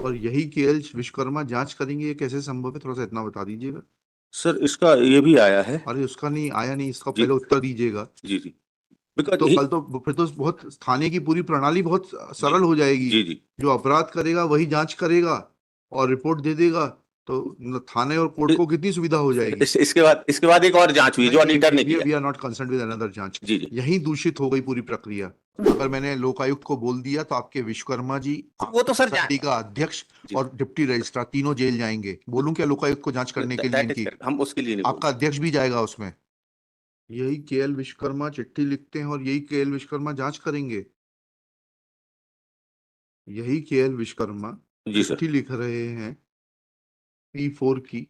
और यही केएल विश्वकर्मा जांच करेंगे, ये कैसे संभव है? थोड़ा सा इतना बता दीजिएगा। सर इसका ये भी आया है। अरे उसका नहीं आया, नहीं, इसका जी पहले उत्तर दीजिएगा। जी जी। बिकॉज तो कल तो फिर तो बहुत थाने की पूरी प्रणाली बहुत सरल हो जाएगी। जी जी। जो अपराध करेगा वही जांच करेगा और रिपोर्ट दे देगा, तो थाने और कोर्ट को कितनी सुविधा हो जाएगी। इसके बाद एक और जांच हुई जो ऑडिटर ने किया। We are not concern with another जांच। जी जी। यही दूषित हो गई पूरी प्रक्रिया। अगर मैंने लोकायुक्त को बोल दिया तो आपके विश्वकर्मा जी, वो तो सर समिति का अध्यक्ष जी। और डिप्टी रजिस्ट्रार तीनों जेल जाएंगे। बोलूं क्या लोकायुक्त को जांच करने के लिए इनकी? हम उसके लिए नहीं आपका अध्यक्ष भी जाएगा उसमें। यही केएल विश्वकर्मा चिट्ठी लिखते हैं और यही केएल विश्वकर्मा जांच करेंगे। यही केएल विश्वकर्मा जी सर। चिट्ठी लिख रहे हैं P4 की,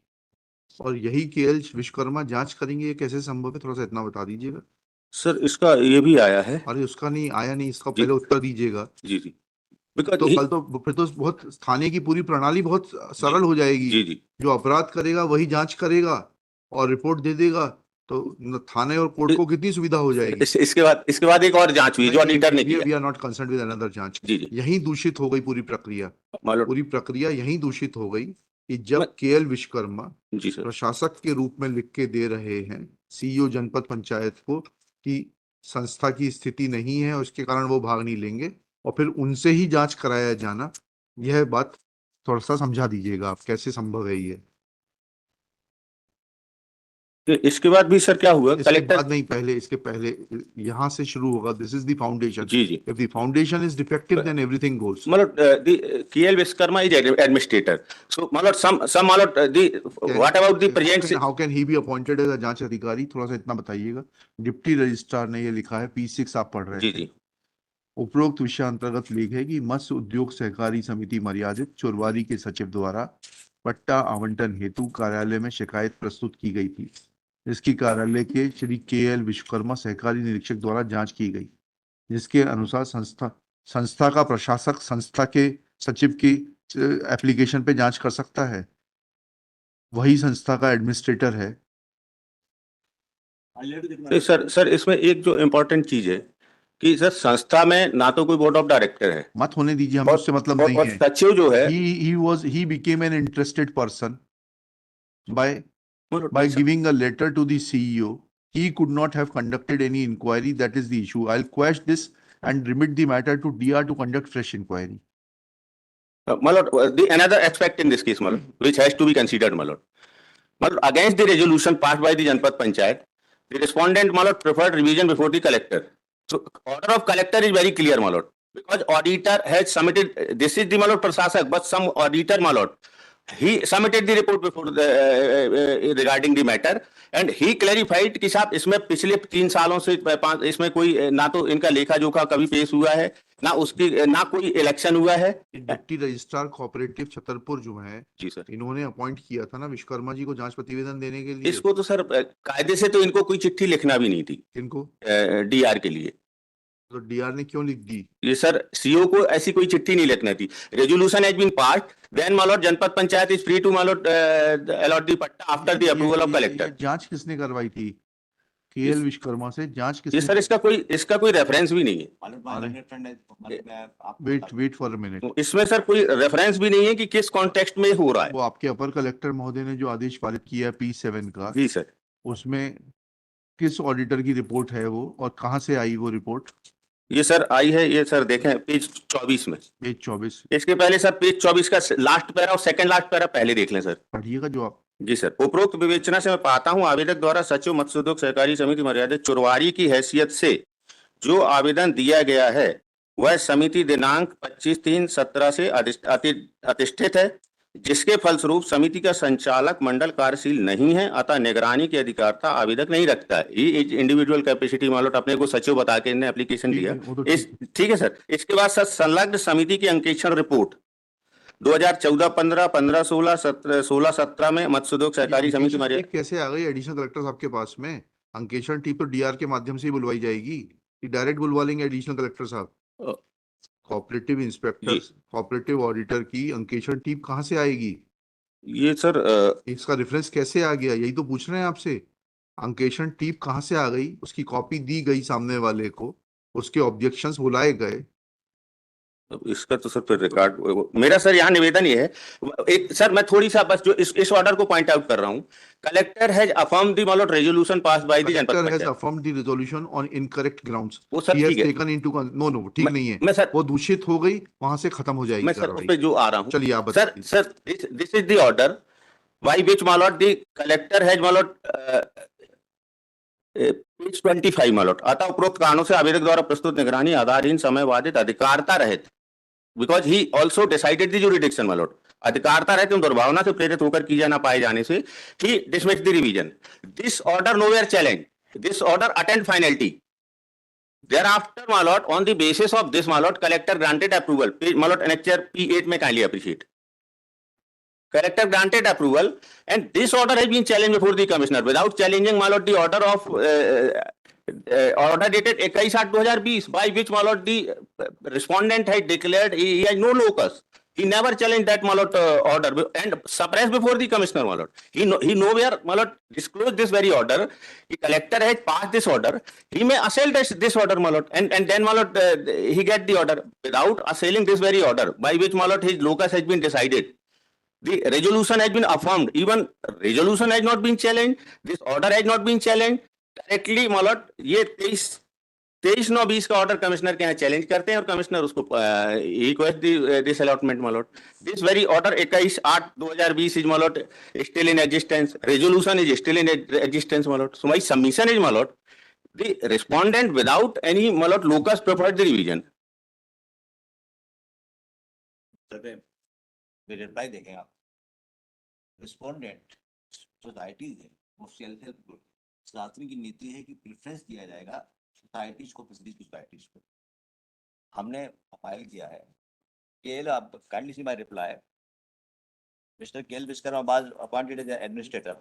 और यही केएल विश्वकर्मा जांच करेंगे, ये कैसे संभव है? थोड़ा सा इतना बता दीजिएगा। सर इसका ये भी आया है। अरे उसका नहीं आया, नहीं, इसका पहले उत्तर दीजिएगा। जी जी। बिकॉज तो कल तो फिर तो बहुत थाने की पूरी प्रणाली बहुत सरल हो जाएगी। जी जी। जो अपराध करेगा वही जांच करेगा और रिपोर्ट दे देगा, तो थाने और कोर्ट को कितनी सुविधा हो जाएगी। इसके बाद एक और जांच हुई जो ऑडिटर ने किया। We are not concern with another जांच। जी जी। यही दूषित हो गई पूरी प्रक्रिया। पूरी प्रक्रिया यही दूषित हो गई कि जब केएल विश्वकर्मा जी सर प्रशासक के रूप में लिख के दे रहे हैं सीईओ जनपद पंचायत को कि संस्था की स्थिति नहीं है, उसके कारण वो भाग नहीं लेंगे, और फिर उनसे ही जांच कराया जाना, यह बात थोड़ा सा समझा दीजिएगा आप, कैसे संभव है ये? इसके बाद भी सर क्या हुआ? इसके कलेक्टर बाद नहीं, पहले, इसके पहले यहां से शुरू होगा। This is the foundation. जी जी। If the foundation is defective then everything goes. मतलब KL Vishwakarma is administrator, so मतलब सम मतलब what about the present. How can he be appointed as a जांच अधिकारी? थोड़ा सा इतना बताइएगा। डिप्टी रजिस्ट्रार ने ये लिखा है, P6 आप पढ़ रहे जी थे। जी। उपरोक्त विषय अंतर्गत लिख है कि मत्स्य उद्योग सहकारी समिति मर्यादित चोरवारी के सचिव द्वारा पट्टा आवंटन हेतु कार्यालय में शिकायत प्रस्तुत की गई थी। इसकी कार्यालय के श्री केएल विश्वकर्मा सहकारी निरीक्षक द्वारा जांच की गई, जिसके अनुसार संस्था का प्रशासक संस्था के सचिव की एप्लीकेशन पे जांच कर सकता है। वही संस्था का एडमिनिस्ट्रेटर है। सर इसमें एक जो इम्पोर्टेंट चीज है कि सर संस्था में ना तो कोई बोर्ड ऑफ डायरेक्टर है। मत होने दीजिए, हमें उससे मतलब नहीं है। सचिव जो है he became an interested person by giving a letter to the CEO. He could not have conducted any inquiry. That is the issue. I'll quash this and remit the matter to DR to conduct fresh inquiry. the another aspect in this case, which has to be considered, against the resolution passed by the Janpad Panchayat, the respondent preferred revision before the collector. So order of collector is very clear, because auditor has submitted. This is the prasasak, but some auditor, he submitted the report before regarding the matter, and he clarified कि साहब इसमें पिछले 3 सालों से इसमें कोई ना तो इनका लेखा जोखा कभी पेश हुआ है, ना कोई इलेक्शन हुआ है। डिप्टी रजिस्ट्रार कोऑपरेटिव छतरपुर जो है, जी सर, इन्होंने अपॉइंट किया था ना विश्वकर्मा जी को जांच प्रतिवेदन देने के लिए। इसको तो सर कायदे से तो इनको कोई चिट्ठी लिखना भी नहीं थी। इनको डीआर के लिए। तो डीआर ने क्यों लिख दी? ये सर सीओ को ऐसी कोई चिट्ठी नहीं लिखना थी। Resolution has been passed, then Janpad Panchayat is free to allot the patta after the approval of collector. जांच किसने करवाई थी? केएल विश्वकर्मा से जांच किसने? ये सर इसका कोई रेफरेंस भी नहीं है। Wait for a minute. इसमें सर कोई रेफरेंस भी नहीं है कि किस कॉन्टेक्स्ट में हो रहा है। वो आपके अपर कलेक्टर महोदय ने जो आदेश पारित किया है P7 का, जी सर, उसमें किस ऑडिटर की रिपोर्ट है वो, और कहां से आई वो रिपोर्ट? ये सर आई है, ये सर देखें पेज 24 में। पेज 24। इसके पहले सर पेज 24 का लास्ट पैरा और सेकंड लास्ट पैरा पहले देख लें सर। पढ़िएगा जो आप। जी सर। उपरोक्त विवेचना से मैं पाता हूं आवेदक द्वारा सचिव मत्स्य उद्योग सहकारी समिति मर्यादित चोरवारी की हैसियत से जो आवेदन दिया गया है वह समिति दिनांक 25/3/17 से अधिष्ठित है, जिसके फलस्वरूप समिति का संचालक मंडल कार्यशील नहीं है, अतः निगरानी की अधिकारता आवेदक नहीं रखता है। ही इंडिविजुअल कैपेसिटी अपने को सचिव बता के इन्हें एप्लीकेशन दिया। ठीक है सर। इसके बाद सर संलग्न समिति की अंकेक्षण रिपोर्ट 2014-15, 15-16, 16-17 में मत्स्य उद्योग सहकारी समिति मर्यादित कैसे आ गई एडिशनल कलेक्टर साहब के पास में? अंकेक्षण टीम तो डीआर के माध्यम से ही बुलवाई जाएगी, डायरेक्ट बुलवा लेंगे एडिशनल कलेक्टर साहब? कोऑपरेटिव इंस्पेक्टर, कोऑपरेटिव ऑडिटर की अंकेक्षण टीम कहां से आएगी? ये सर इसका रेफरेंस कैसे आ गया, यही तो पूछ रहे हैं आपसे। अंकेक्षण टीम कहां से आ गई? उसकी कॉपी दी गई सामने वाले को, उसके ऑब्जेक्शंस बुलाए गए, अब इसका तो सर फिर रिकॉर्ड मेरा सर यहाँ निवेदन ये है, एक सर मैं थोड़ी सा बस जो इस ऑर्डर को पॉइंट आउट कर रहा हूँ, collector has affirm the my lord resolution pass by the Janpad Collector has Panchayat. affirmed the resolution on incorrect grounds. वो सर He has ठीक है, taken into no ठीक नहीं है, मैं सर वो दूषित हो गई, वहां से खत्म हो जाएगी मैं सर उस कार्रवाई। पे जो आ रहा हूँ, चलिए आप सर बताइए। Sir this is the order by which my lord the collector has my lord page 25 my lord, अतः उपरोक्त कारणों से आवेदक द्वारा प्रस्तुत निगरानी आधारहीन समय बाधित अधिकारता रहित, because he also decided the jurisdiction my lord, अधिकारता रहित एवं दुर्भावना से प्रेरित होकर किया ना पाए जाने से ही dismiss the revision. This order nowhere challenge, this order attend finality. Thereafter, my lord, on the basis of this, my lord, collector granted approval. My lord, annexure P8 में kindly appreciate. Collector granted approval, and this order has been challenged before the commissioner without challenging, my lord, the order of order dated 21/8/2020, by which, my lord, the respondent had declared he has no locus. He never challenged that, my lord, order and suppressed before the commissioner, my lord. He nowhere, my lord, disclosed this very order. The collector has passed this order. He may assail this order, my lord, and then, my lord, he get the order without assailing this very order, by which, my lord, his locus has been decided. The resolution has been affirmed. Even resolution has not been challenged. This order has not been challenged. Directly, my lord, ये 23/9/20 का order commissioner के यहाँ challenge करते हैं और commissioner उसको request this allotment my Lord. This very order 21/8/2020 is my Lord still in existence, resolution is still in existence my Lord. So my submission is my Lord the respondent without any my Lord locus preferred the revision. Reply देखें आप। Respondent societies है, वो self help group, Shastri की नीति है कि preference दिया जाएगा सोसाइटीज को, फैसिलिटीज की सोसाइटीज को। हमने फाइल किया है। केएल, आप kindly see my reply. Mister KL Vishwakarma was appointed as administrator.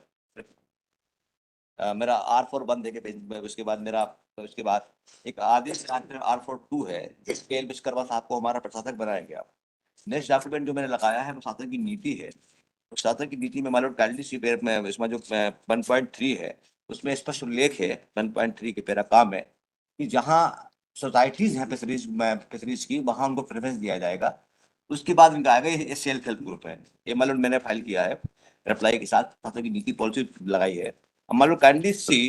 मेरा R4 बंद है कि उसके बाद मेरा उसके बाद एक आदेश R42 है, केएल विश्वकर्मा साहब को हमारा प्रशासक बनाया गया। नेक्स्ट डॉक्यूमेंट जो मैंने लगाया है वो शासन की नीति है। शासन की नीति में मालूम काइंडली सी में इसमें जो 1.3 है उसमें स्पष्ट उल्लेख है 1.3 के पेरा काम है कि जहाँ सोसाइटीज हैं फैसिलिटीज की, वहाँ उनको प्रेफरेंस दिया जाएगा। उसके बाद इनका आएगा ये सेल्फ हेल्प ग्रुप है। ये मालूम मैंने फाइल किया है रिप्लाई के साथ, शासन की नीति पॉलिसी लगाई है। अब मालूम काइंडली सी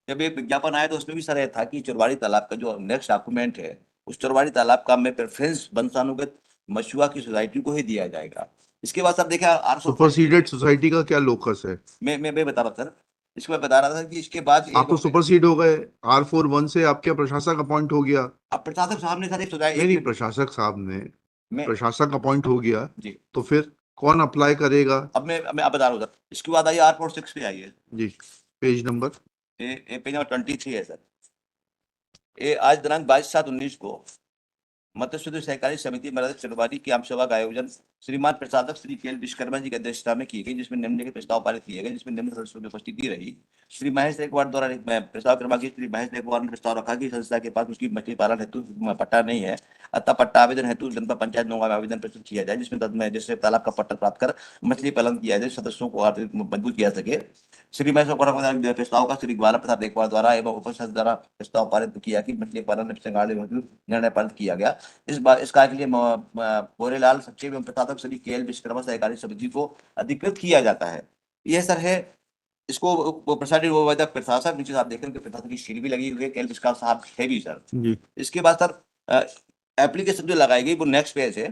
जब एक विज्ञापन आया तो उसमें भी सर था कि चोरवाड़ी तालाब का जो नेक्स्ट डॉक्यूमेंट है उस चोरवाड़ी तालाब का में प्रेफरेंस वंशानुगत मशुआ की सोसाइटी को ही दिया जाएगा। इसके बाद सर देखा सुपरसीडेड सोसाइटी का क्या लोकस है? मैं बता रहा सर, इसको मैं बता रहा था कि इसके बाद आप तो सुपरसीड हो गए, R41 से आप क्या प्रशासक अपॉइंट हो गया? अब प्रशासक साहब ने सर एक सोसाइटी नहीं, प्रशासक साहब ने प्रशासक अपॉइंट हो गया जी, तो फिर कौन अप्लाई करेगा? अब मैं बता रहा हूँ सर। इसके बाद आइए R46 पे आइए जी, पेज नंबर पेज नंबर 23 है सर। ये आज दिनांक 22/7/19 को मत्स्य शुद्ध सहकारी समिति मरद चरवारी की आम सभा का आयोजन श्रीमान प्रसादक श्री केएल विश्वकर्मा जी की अध्यक्षता में की गई, जिसमें निम्नलिखित प्रस्ताव पारित किए गए, जिसमें निम्न सदस्यों की उपस्थिति रही। श्री महेश रेखवार द्वारा प्रस्ताव क्रमांक श्री महेश रेखवार ने प्रस्ताव रखा कि संस्था के पास उसकी मछली पालन हेतु पट्टा नहीं है, अतः पट्टा आवेदन हेतु जनता पंचायत नौगांव में आवेदन प्रस्तुत किया जाए, जिससे तालाब का पट्टा प्राप्त कर मछली पालन किया जाए, सदस्यों को आर्थिक मजबूत किया सके। श्री महेश रेखवार प्रस्ताव का श्री ग्वाला प्रसाद रेखवार द्वारा एवं उपस्थित द्वारा प्रस्ताव पारित किया कि मछली पालन निर्णय पारित किया गया। इस कार्य के लिए बोरेलाल सचिव एवं प्रशासक श्री केएल विश्वकर्मा सहकारी समिति को अधिकृत किया जाता है। यह सर है इसको प्रेसिडेंट वो प्रशासक, नीचे आप देखें कि प्रशासक की शील भी लगी हुई है, केएल विश्वकर्मा साहब है भी सर जी। इसके बाद सर एप्लीकेशन जो लगाई गई वो नेक्स्ट पेज है,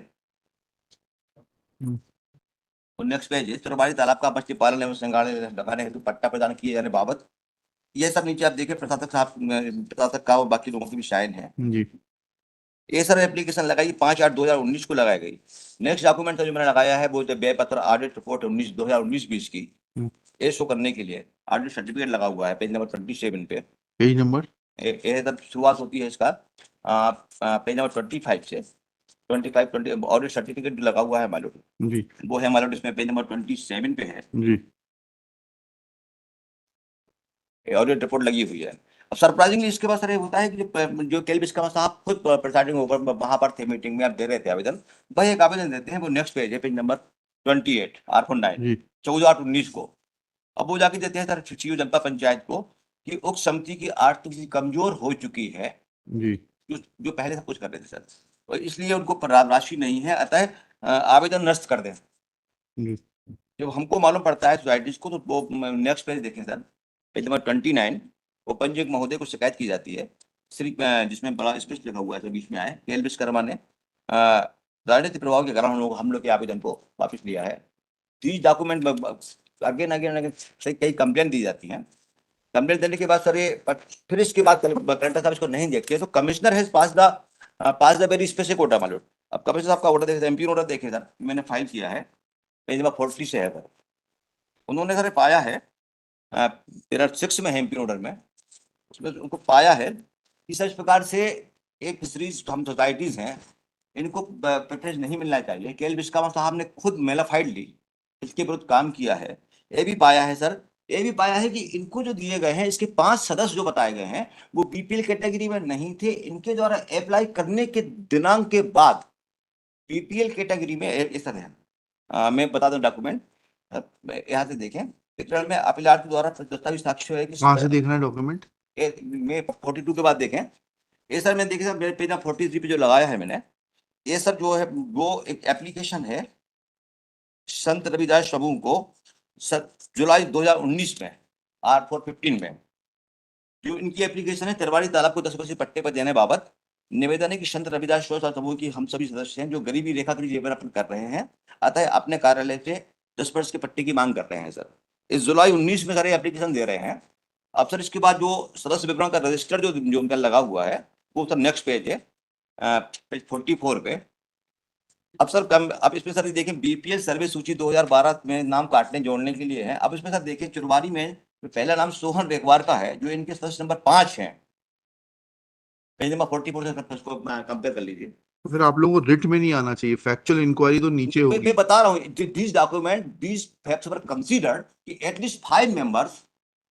वो नेक्स्ट पेज है। चरवाड़ी तालाब का मछली पालन एवं संग्रहण लगाने हेतु पट्टा प्रदान किए जाने बाबत यह सब नीचे आप देखिए प्रशासक साहब प्रशासक का और बाकी लोगों की भी साइन है जी। ये सर एप्लीकेशन लगाई 5/8/2019 को लगाई गई। नेक्स्ट डॉक्यूमेंट जो मैंने लगाया है वो व्यय पत्र ऑडिट रिपोर्ट 2019-20 की ये शो करने के लिए ऑडिट सर्टिफिकेट लगा हुआ है पेज नंबर 27 पे। पेज नंबर ये तब शुरुआत होती है इसका पेज नंबर 25 से 25 ऑडिट सर्टिफिकेट लगा हुआ है मालूम जी, वो है मालूम इसमें पेज नंबर 27 पे है जी, ऑडिट रिपोर्ट लगी हुई है। अब सरप्राइजिंगली इसके बाद सर ये होता है कि जो केएल विश्वकर्मा साहब खुद प्रेसिडिंग होकर वहां पर थे, मीटिंग में आप दे रहे थे आवेदन, वही एक आवेदन देते हैं, वो नेक्स्ट पेज है पेज नंबर 28 R49 14/8/19 को। अब वो जाके देते हैं सर चिचियो जनता पंचायत को कि उक्त समिति की आर्थिक स्थिति कमजोर हो चुकी है जी, जो पहले सब कुछ कर रहे थे सर, और इसलिए उनको राशि नहीं है, अतः आवेदन निरस्त कर दें। जी। जब हमको मालूम पड़ता है सोसाइटीज को, तो वो नेक्स्ट पेज देखें सर, पेज नंबर 29। उपंजीयक महोदय को शिकायत की जाती है, श्री जिसमें बड़ा स्पष्ट लिखा हुआ है, सर बीच में आए, केएल विश्वकर्मा ने राजनीतिक प्रभाव के कारण हम लोग के आवेदन को वापस लिया है। these document again again again कई कंप्लेन दी जाती हैं। कंप्लेन देने के बाद सर ये फिर इसके बाद कलेक्टर साहब इसको नहीं देखते, तो commissioner has pass the very specific order मालूम। अब कमिश्नर साहब का ऑर्डर देखे, एमपी ऑर्डर देखे सर, मैंने फाइल किया है, पेज नंबर 40 से है सर। उन्होंने सर पाया है, पेरा 6 में है एमपी ऑर्डर में, उसमें उनको पाया है कि सर इस प्रकार से एक फिशरीज हम सोसाइटीज हैं, इनको प्रेफरेंस नहीं मिलना चाहिए। केएल विश्वकर्मा साहब ने खुद मेलाफाइड ली, इसके विरुद्ध काम किया है। ये भी पाया है सर, ये भी पाया है कि इनको जो दिए गए हैं, इसके 5 सदस्य जो बताए गए हैं, वो बीपीएल कैटेगरी में नहीं थे। इनके द्वारा अप्लाई करने के दिनांक के बाद बीपीएल कैटेगरी में इस तरह है। मैं बता दूं डॉक्यूमेंट, यहाँ से देखें, पिछड़ में अपीलार्थ द्वारा दस्तावेज साक्ष्य है कि कहाँ से देखना है डॉक्यूमेंट? मैं 42 के बाद देखें। ये सर मैं देखे सर, मेरे पेज 43 पे जो लगाया है मैंने, ये सर जो है वो एक एप्लीकेशन है संत रविदास समूह को जुलाई 2019 में R415 में, जो इनकी एप्लीकेशन है तिरवाड़ी तालाब को 10 वर्षीय पट्टे पर देने बाबत निवेदन है कि संत रविदास समूह की हम सभी सदस्य हैं जो गरीबी रेखा के जीवन यापन कर रहे हैं, अतः अपने कार्यालय से 10 वर्ष के पट्टे की मांग कर रहे हैं सर। इस जुलाई 19 में सर एप्लीकेशन दे रहे हैं। अब सर इसके बाद जो सदस्य विवरण का रजिस्टर जो उनका लगा हुआ है, वो सर नेक्स्ट पेज है, पेज 44 पे। अब सर अब इसमें सर देखें, बीपीएल सर्वे सूची 2012 में नाम काटने जोड़ने के लिए है। अब इसमें सर देखें, चुरवारी में पहला नाम सोहन रेखवार का है, जो इनके सदस्य नंबर 5 है, पेज नंबर 44 से उसको कंपेयर कर लीजिए। तो फिर आप लोगों को रिट में नहीं आना चाहिए, फैक्चुअल इंक्वायरी तो नीचे होगी। मैं बता रहा हूँ, this document this facts were considered कि at least 5 members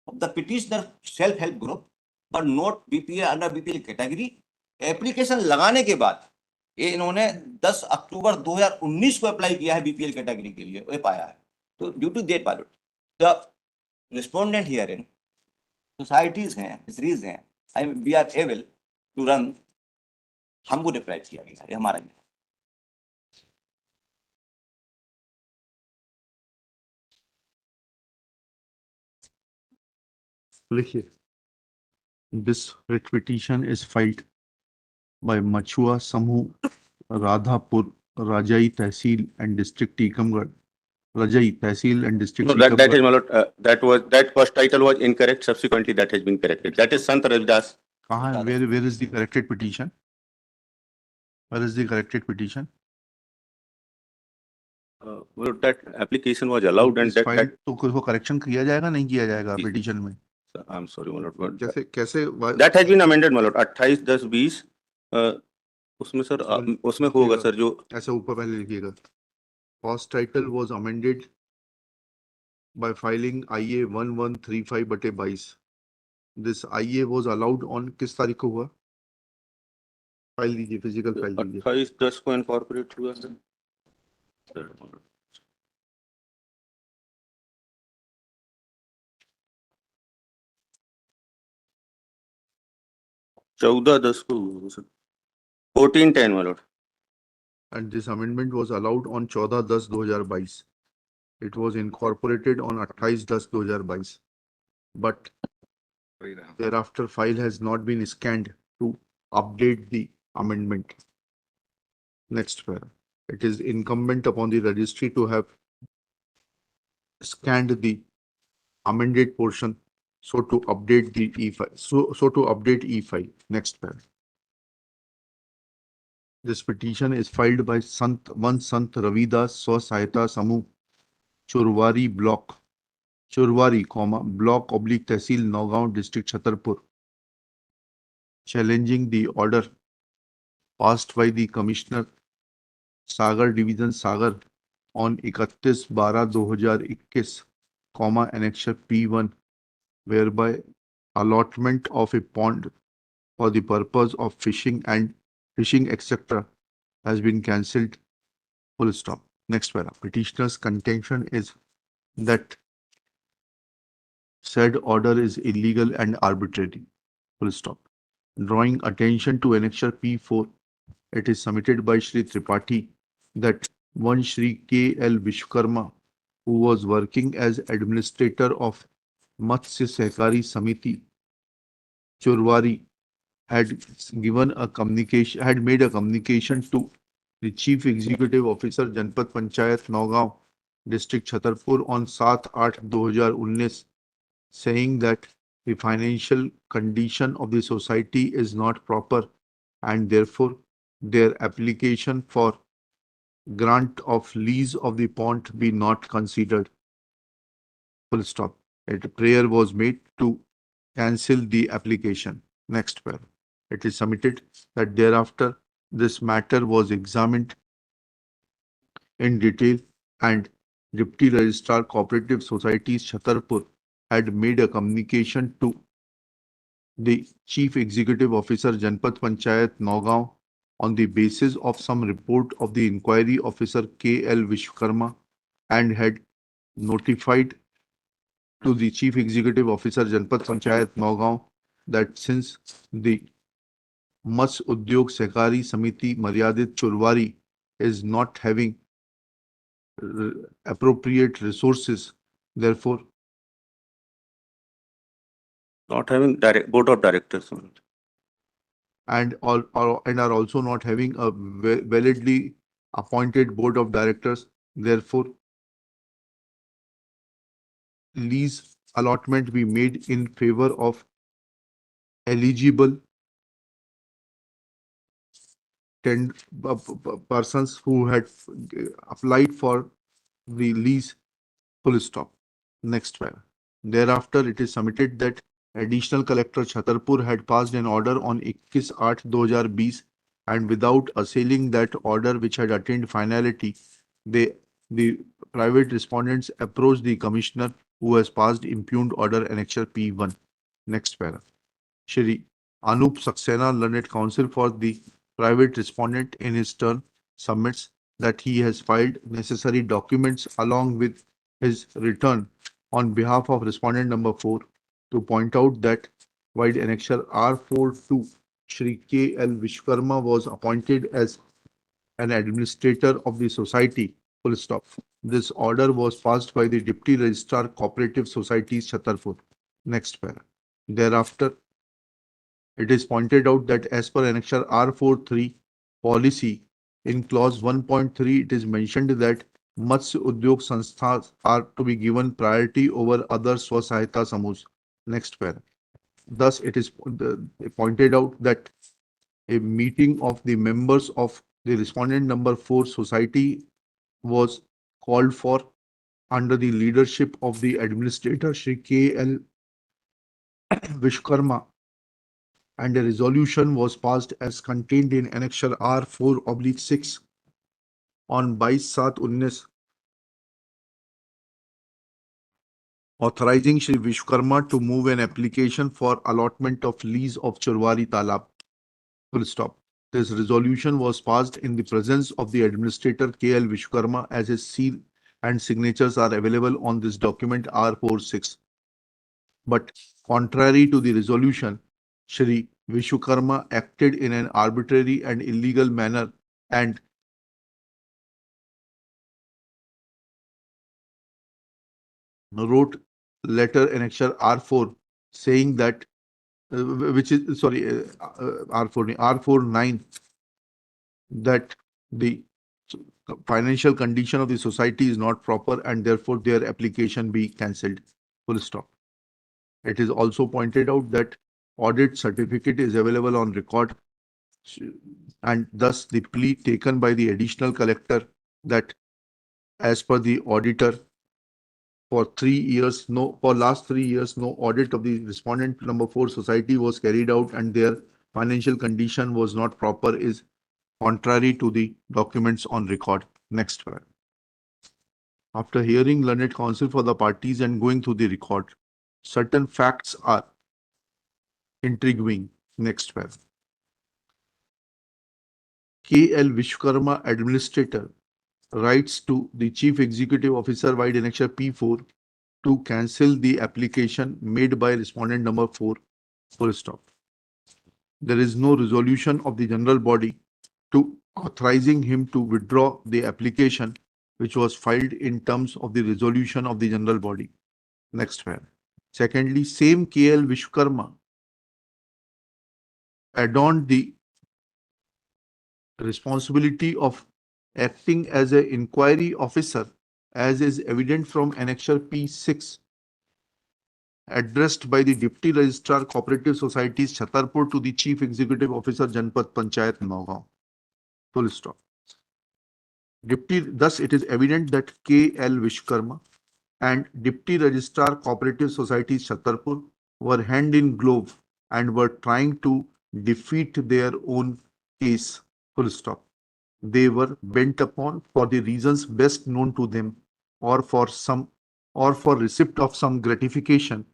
of the petitioner self-help group but not BPL under BPL category. Application लगाने के बाद ये इन्होंने 10 अक्टूबर 2019 को अप्लाई किया है बीपीएल कैटेगरी के लिए, वो पाया है। तो due to date pilot the respondent here in societies हैं, फिशरीज हैं, I we are able to run, हमको रिप्लाई किया गया है हमारा। लिखिए, this writ petition is filed by machhua samooh Radhapur, Rajai tehsil and district Tikamgarh, Rajai Tehsil and District No, that is Tikabgarh. my lord, that first title was incorrect. Subsequently, that has been corrected. That is Sant Ravidas. कहाँ है? Where is the corrected petition? Where is the corrected petition? Well, that application was allowed and Is that, filed, तो कोई वो correction किया जाएगा नहीं किया जाएगा जी। petition में? I'm sorry, my lord. But कैसे कैसे that has been amended, my lord. 28/10/20 उसमें सर उसमें होगा सर जो ऐसे ऊपर पहले लिखिएगा, first title was amended by filing IA 1135/22. This IA was allowed on किस तारीख को हुआ? फाइल दीजिए, फिजिकल फाइल दीजिए। 28/10 को इनकॉर्पोरेट हुआ सर। 14/10 को हुआ sir. 14/10 my lord. And this amendment was allowed on 14/10/2022. It was incorporated on 28/10/2022. But thereafter file has not been scanned to update the amendment. Next paragraph. It is incumbent upon the registry to have scanned the amended portion so to update the e-file. So to update e-file. Next paragraph. This petition is filed by Sant Ravidas Swa Sahayata Samuh, Churwari Block, Churwari, Block / Tehsil, Nagaon District, Chhatarpur, challenging the order passed by the Commissioner, Sagar Division, Sagar, on 31/12/2021, Annexure P1, whereby allotment of a pond for the purpose of fishing, etc., has been cancelled. Full stop. Next paragraph. Petitioner's contention is that said order is illegal and arbitrary. Full stop. Drawing attention to Annexure P4, it is submitted by Shri Tripathi that one Shri K.L. Vishwakarma, who was working as administrator of Matsya Sehkari Samiti, Chorwari, had made a communication to the Chief Executive Officer, Janpat Panchayat, Naugaon, District Chhatarpur on 7/8/2019, saying that the financial condition of the society is not proper and therefore their application for grant of lease of the pond be not considered. Full stop. A prayer was made to cancel the application. Next paragraph. It is submitted that thereafter this matter was examined in detail and Deputy Registrar Cooperative Societies Chhatarpur had made a communication to the Chief Executive Officer Janpat Panchayat Naugaon on the basis of some report of the Inquiry Officer K.L. Vishwakarma and had notified to the Chief Executive Officer Janpat Panchayat Naugaon that since the Matsya Udyog Sehkari Samiti Maryadit Chorwari is not having appropriate resources, therefore Not having board of directors. and are also not having a validly appointed board of directors, therefore lease allotment be made in favor of eligible persons who had applied for the lease. Full stop. Next paragraph. Thereafter, it is submitted that Additional Collector Chhatarpur had passed an order on 21/8/2020 and without assailing that order which had attained finality, the private respondents approached the Commissioner who has passed impugned order Annexure P1. Next paragraph. Shri Anup Saxena, learned counsel for the private respondent, in his turn submits that he has filed necessary documents along with his return on behalf of respondent number 4 to point out that while Annexure R42, Shri K.L. Vishwakarma was appointed as an administrator of the society. Full stop. This order was passed by the Deputy Registrar Cooperative Societies Chhatarpur. Next paragraph. Thereafter, it is pointed out that as per Annexure R43 policy, in clause 1.3, it is mentioned that Matsya Udyog Sansthas are to be given priority over other Swasahayata Samuhs. Next paragraph. Thus, it is pointed out that a meeting of the members of the respondent number 4 society was called for under the leadership of the administrator Shri K.L. Vishwakarma, and a resolution was passed as contained in Annexure R4/6 on 22/7/19, authorizing Shri Vishwakarma to move an application for allotment of lease of Chorwari Talab. Full stop. This resolution was passed in the presence of the administrator K.L. Vishwakarma, as his seal and signatures are available on this document R46. But contrary to the resolution, Shri Vishwakarma acted in an arbitrary and illegal manner and wrote letter Annexure R4 saying that R49, that the financial condition of the society is not proper and therefore their application be cancelled. Full stop. It is also pointed out that audit certificate is available on record, and thus the plea taken by the additional collector that as per the auditor, for last 3 years, no audit of the respondent number 4 society was carried out and their financial condition was not proper is contrary to the documents on record. Next paragraph. After hearing learned counsel for the parties and going through the record, certain facts are intriguing. Next paragraph. K.L. Vishwakarma, administrator, writes to the Chief Executive Officer via Annexure P4 to cancel the application made by respondent number 4. Full stop. There is no resolution of the general body to authorizing him to withdraw the application which was filed in terms of the resolution of the general body. Next one. Secondly, same KL Vishwakarma adorned the responsibility of acting as an inquiry officer, as is evident from Annexure P6 addressed by the Deputy Registrar Cooperative Societies Chhatarpur to the Chief Executive Officer Janpat Panchayat Nagaon. Full stop. Thus, it is evident that KL Vishwakarma and Deputy Registrar Cooperative Societies Chhatarpur were hand in glove and were trying to defeat their own case. Full stop. They were bent upon, for the reasons best known to them, or for receipt of some gratification,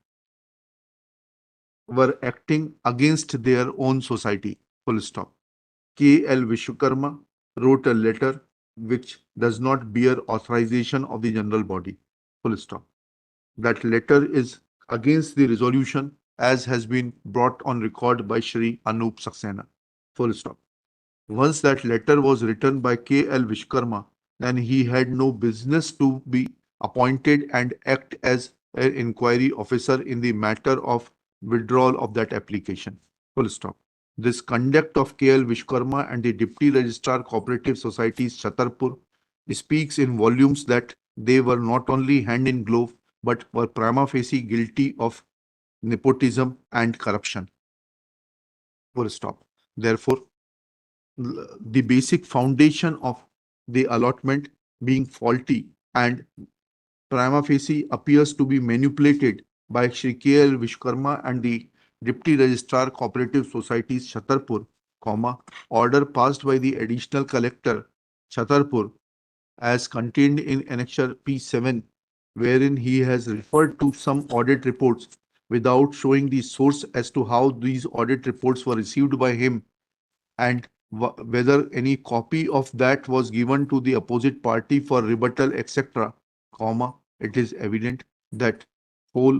were acting against their own society. Full stop. KL Vishwakarma wrote a letter which does not bear authorization of the general body. Full stop. That letter is against the resolution as has been brought on record by Shri Anup Saxena. Full stop. Once that letter was written by KL Vishwakarma, then he had no business to be appointed and act as an inquiry officer in the matter of withdrawal of that application. Full stop. This conduct of KL Vishwakarma and the Deputy Registrar Cooperative Societies Chhatarpur speaks in volumes that they were not only hand in glove but were prima facie guilty of nepotism and corruption. Full stop. Therefore, the basic foundation of the allotment being faulty and prima facie appears to be manipulated by Shri KL Vishwakarma and the Deputy Registrar Cooperative Societies Chhatarpur, order passed by the Additional Collector Chhatarpur as contained in Annexure P7, wherein he has referred to some audit reports without showing the source as to how these audit reports were received by him and whether any copy of that was given to the opposite party for rebuttal, etc., it is evident that whole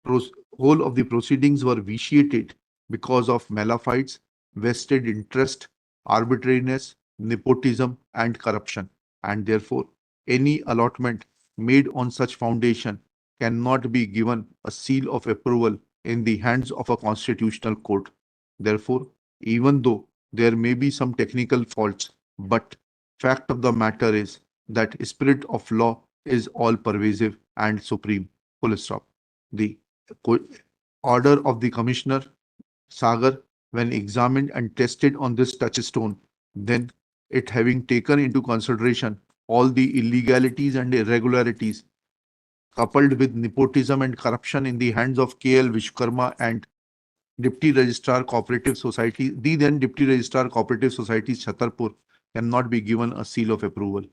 of the proceedings were vitiated because of malafides, vested interest, arbitrariness, nepotism, and corruption, and therefore any allotment made on such foundation cannot be given a seal of approval in the hands of a constitutional court. Therefore, even though there may be some technical faults, but fact of the matter is that spirit of law is all pervasive and supreme. Full stop. The order of the Commissioner Sagar, when examined and tested on this touchstone, then it having taken into consideration all the illegalities and irregularities coupled with nepotism and corruption in the hands of KL Vishwakarma and Deputy Registrar Cooperative Society, the then Deputy Registrar Cooperative Societies Chhatarpur, cannot be given a seal of approval.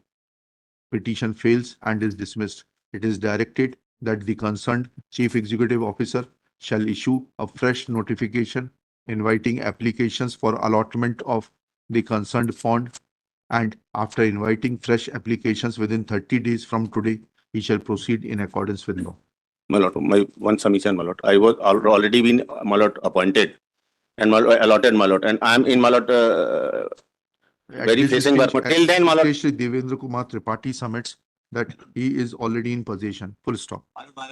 Petition fails and is dismissed. It is directed that the concerned Chief Executive Officer shall issue a fresh notification inviting applications for allotment of the concerned fund, and after inviting fresh applications within 30 days from today, he shall proceed in accordance with law. My lord, my one submission, my lord. I was already been, my lord, appointed and allotted, my lord, and I am in, my lord, very facing work. But till then, my lord. Shri Devendra Kumar Tripathi submits that he is already in possession. Full stop.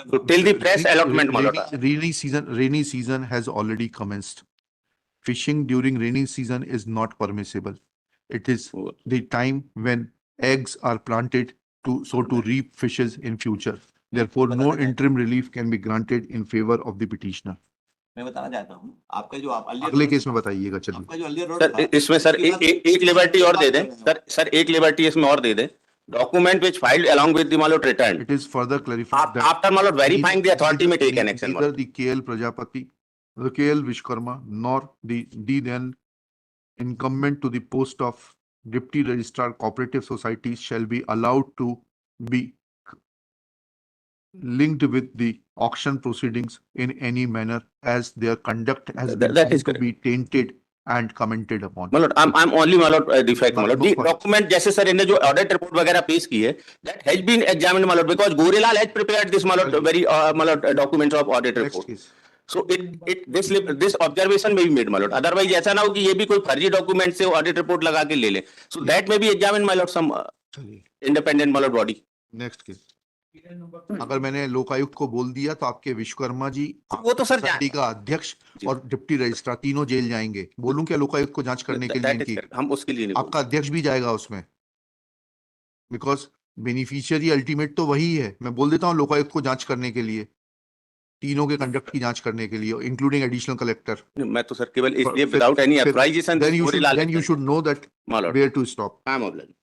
So till the press allotment, my lord. Rainy season has already commenced. Fishing during rainy season is not permissible. It is the time when eggs are planted to reap fishes in future. Therefore, no interim relief can be granted in favor of the petitioner. मैं बताना चाहता हूँ आपका जो आप अगले case में बताइएगा चलिए. आपका जो earlier road सर था, इसमें सर एक लिबर्टी और दे दें सर एक लिबर्टी इसमें और दे दें. Document which filed along with the my lord return. It is further clarified that After my lord verifying the authority may take an action. neither the KL Prajapati, the KL Vishwakarma, nor the then incumbent to the post of Deputy Registrar Cooperative Societies shall be allowed to be linked with the auction proceedings in any manner, as their conduct has been That is found to be tainted and commented upon. My lord, I'm only my lord defect, my lord. The No, document जैसे sir इन्हें जो audit report वगैरह पेश की है, that has been examined, my lord, because Gorilal has prepared this, my lord, very my lord documents of audit Next report. case. So this observation may be made, my lord. Otherwise ऐसा ना हो कि ये भी कोई फर्जी document से audit report लगा के ले ले. So that may be examined, my lord, some चलिए independent, my lord, body. Next case. अगर मैंने लोकायुक्त को बोल दिया तो आपके विश्वकर्मा जी, वो तो सर SIT का अध्यक्ष और डिप्टी रजिस्ट्रार तीनों जेल जाएंगे। बोलूं क्या लोकायुक्त को जांच करने के लिए that is इनकी? correct. हम उसके लिए नहीं आपका अध्यक्ष भी जाएगा उसमें, बिकॉज बेनिफिशियरी अल्टीमेट तो वही है। मैं बोल देता हूँ लोकायुक्त को जांच करने के लिए, तीनों के कंडक्ट की जांच करने के लिए, इंक्लूडिंग एडिशनल कलेक्टर। मैं तो सर केवल इसलिए without any authorisation then you should know that my lord. where to stop. I'm obliged.